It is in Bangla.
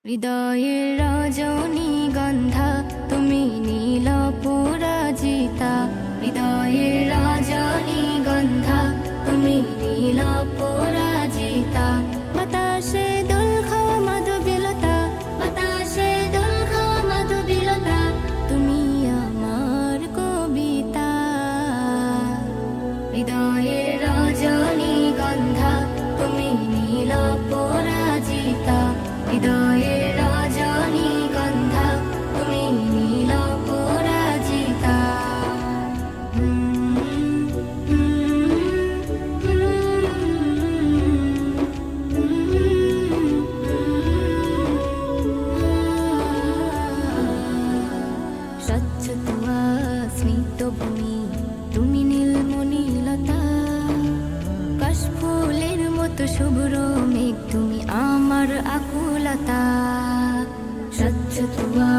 হৃদয়ের রজনীগন্ধা তুমি নীল পরাজিতা, হৃদয়ের রজনীগন্ধা তুমি নীল পরাজিতা। বাতাসে দোলখা মাধবীলতা, বাতাসে দোলখা মাধবীলতা, তুমি আমার কবিতা। হৃদয়ের রজনীগন্ধা তুমি নীল পরাজিতা, হৃদয়ের রজনীগন্ধা তুমি নীল পরাজিতা। স্বচ্ছ তুয়া স্মিত ভূমি তুমি নীলমণিলতা, কাশফুলের মতো শুভ্র মেঘ তুমি আমার আকুলতা। স্বচ্ছ তুয়া